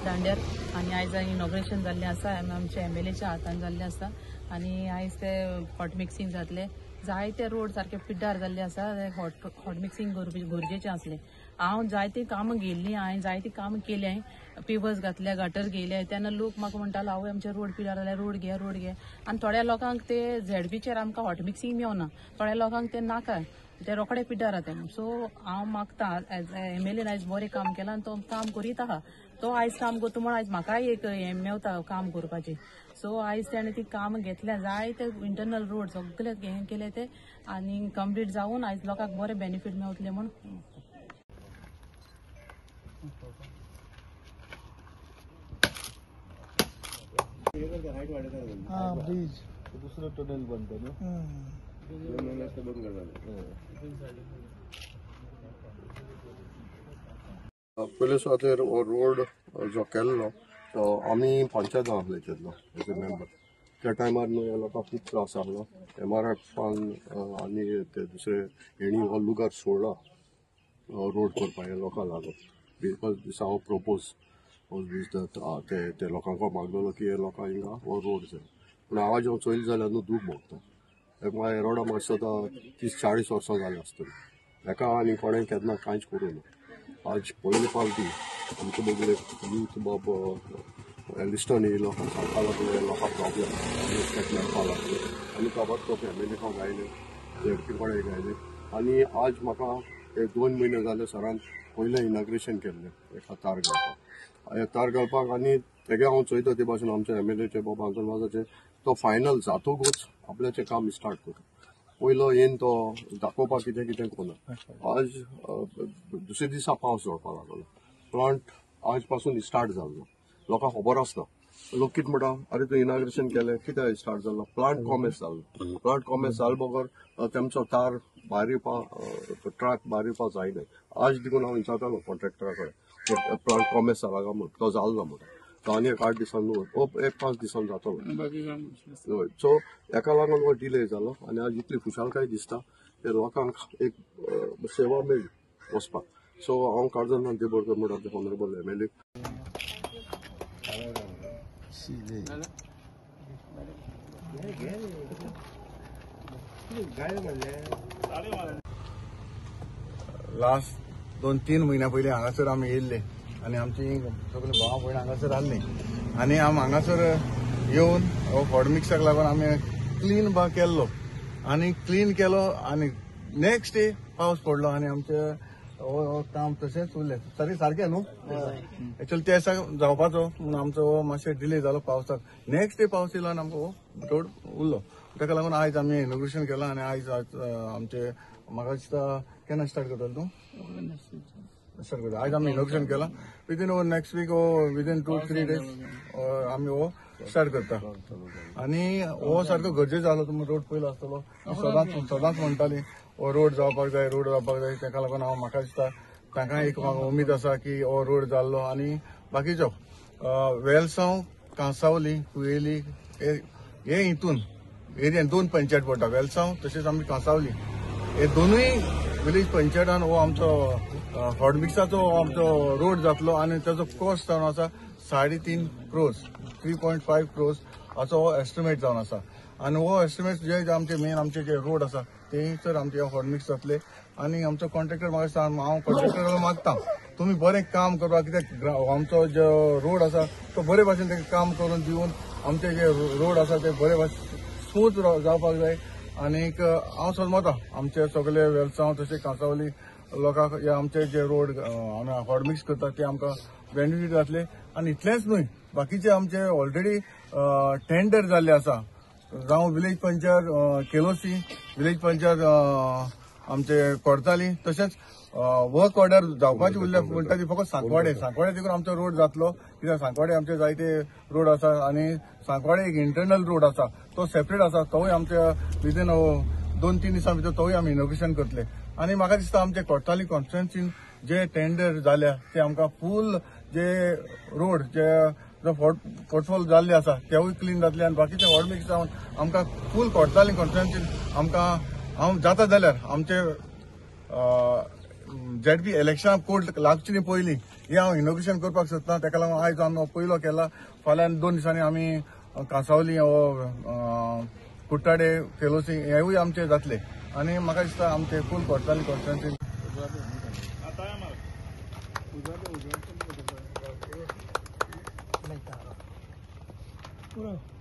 दांड्यार आणि आयज इनॉग्रेशन जाल्लें आसा आमच्या MLAच्या हातान जाल्लें आसा आणि आयज ते हॉट मिक्सिंग जातले जायते रोड सारखे पिड्डार जाल्ले आसा हॉट मिक्सिंग गरजेचें आसलें हांव जायती कामां गेल्लीं हांवें जायती कामां केल्याय पिवर्स घातल्या गटर गेले तेन्ना लोक म्हाका म्हणटालो आवय आमचे रोड पिड्डार जाल्यार रोड घे आनी थोड्या लोकांक ते ZBचेर आमकां हॉट मिक्सिंग मेवना थोड्या लोकांक ते नाका ते रोकडे पिड्डार जाता सो हांव मागता एज MLA आयज बरें काम केलां आनी तो काम करीत आहा तो आयज काम करता म्हण आयज म्हाकाय एक हें मेवता काम करपाचें सो आयज तेणें ती काम घेतल्या जायते इंटरनल रोड सगळे हें केले ते आनी कंप्लीट जावन आयज लोकांक बरें बेनिफीट मेवतले म्हण ब्रिज दुसरं टनल बनतं ना पयले सुवातेर हो रोड जो केल्लो तो आमी पंचायत आसले तेन्ना एज अ मेंबर त्या टायमार न्हू ह्या लोकांक खूब त्रास जाल्लो MRFान आनी ते दुसरे हेणी हो लुगार सोडला रोड करपाक ह्या लोकांक लागून बिकॉज दिस हांव प्रोपोज ते लोकांक मागलेलो की हे लोकांक हिंगा हो रोड जाय पूण आवाज हांव चोयली जाल्यार न्हू दूख भोगता ह्या रोडा मातसो 30-40 वर्सां जालीं आसतलीं हेका आनी कोणें केन्ना कांयच करूं ना आज पयले फावटी आमचे बगले यूथ बाब लिस्टन येयलो सांगपा लागले लोकांक प्रॉब्लेम मेळपा लागले आनी ताबडतोब MLA गायले ZP कोणें गायले आनी आज म्हाका 2 म्हयने जाले सरान पयलें इनॉग्रेशन केल्लें एका तार घालपाक हे तार घालपाक आनी तेगे हांव चोयता ते भाशेन आमच्या MLAचे बाबा आंतरवाजाचे तो फायनल जातकूच आपल्याचें काम स्टार्ट करता पयलो येवन तो दाखोवपाक कितें कितें कोना आज दुसरे दिसा पावस झोडपाक लागलो प्लांट आज पासून स्टार्ट जाल्लो लोकांक खबर आसना लोक कितें म्हणटा अरे तूं इनॉग्रेशन केलें कितें स्टार्ट जाल्लो प्लांट कॉमेस जाल्लो प्लांट कॉमेस जाल बगर तेमचो तार भायर येवपा ट्रक भायर येवपा जायना आज देखून हांव विचारतालो कॉन्ट्रॅक्टरा कडेन प्लांट कॉमेस जाला काय म्हूण तो जाल्लो म्हणटा तो आनी 8 दिसान न्हू 1-5 दिसान जातलो सो हेका लागून हो डिले जालो आनी आज इतली खुशालकाय दिसता ते लोकांक एक सेवा मेळ्ळी वचपाक सो हांव काळजान देबोरकर म्हणटा ऑनरेबल MLA लास्ट 2-3 महिन्या पयलीं हांगासर आमी येयल्ले आनी आमची सगळे भाव भयण हांगासर आसली आनी आमी हांगासर येवन हॉट मिक्साक लागून आमी क्लीन केल्लो आनी क्लीन केलो आनी नेक्स्ट डे पावस पडलो आनी आमचे काम तशेंच उरलें तरी सारकें न्हू एक्चुअली ते जावपाचो पूण आमचो मातशें डिले जालो पावसाक नेक्स्ट डे पावस येयलो आनी आमकां हो रोड उरलो ताका लागून आयज आमी इनॉग्रेशन केलां आनी आयज आमचे म्हाका दिसता केन्ना स्टार्ट करतलो तूं स्टार्ट करता आयज आमी इनॉग्रेशन केलां within next week within 2-3 days आमी हो स्टार्ट करता आनी हो सारको गरजेचो जालो तुमी रोड पयलो आसतलो सदांच म्हणटाली हो रोड जावपाक जाय ताका लागून हांव म्हाका दिसता तांकां एक उमेद आसा की हो रोड जाल्लो आनी बाकीचो वेलसांव कांसावली कुयेली हे हितून एरियन 2 पंचायत पडटा वेलसांव तशेंच आमी कांसावली हे दोनूय विलेज पंचायतान हो आमचो हॉट मिक्साचो आमचो रोड जातलो आनी ताचो कॉस्ट जावन आसा 3.5 crores 3.5 crores हाचो हो एस्टिमेट जावन आसा आनी हो एस्टिमेट जे आमचे मेन आमचे जे रोड आसा थंयसर आमचे हॉट मिक्स जातले आनी आमचो कॉन्ट्रॅक्टर म्हाका हांव कॉन्ट्रॅक्टराक मागता तुमी बरें काम करपा कित्याक आमचो जो रोड आसा तो बरे भाशेन ताका काम करून दिवन आमचे जे रोड आसा ते बरे भाशेन स्मूथ जावपाक जाय आनीक हांव समजता आमचे सगळे वेलसांव तशें कांसावली लोकांक आमचे जे रोड हॉट मिक्स करता ते आमकां बेनिफीट जातले आनी इतलेंच न्हय बाकीचे आमचे ऑलरेडी टेंडर जाल्ले आसा जावं विलेज पंचायत केलोसी विलेज पंचायत आमचे कोर्ताली तशेंच वर्क ऑर्डर जावपाची उरल्या म्हणटा ती फकत सांकवाडे देखून आमचो रोड जातलो कित्याक सांकवाडे आमचे जायते रोड आसा आनी सांकवाडे एक इंटरनल रोड आसा तो सेपरेट आसा तोय आमचे विदीन 2-3 दिसां भितर तोय आमी इनोग्रेशन करतले आनी म्हाका दिसता आमचे कोर्ताली कॉन्स्टिट्युएन्सीन जे टेंडर जाल्या ते आमकां फूल जे रोड जे पोर्टफोल जाल्ले आसा तेवूय क्लीन जातले आनी बाकीचे हॉट मिक्स जावन आमकां फूल कोर्ताली कॉन्स्टिट्युएन्सीन आमकां हांव जाता जाल्यार आमचे ZP इलेक्शन कोर्ट लागचे पयलीं हे हांव इनोग्रेशन करपाक सोदतां तेका लागून आयज आमी पयलो केला फाल्यां 2 दिसांनी आमी कांसावली कुट्टाडे केलोसी हेवूय आमचे जातले आनी म्हाका दिसता आमचे फूल कोर्ताली कॉन्स्टिट्युएन्सीन पूरा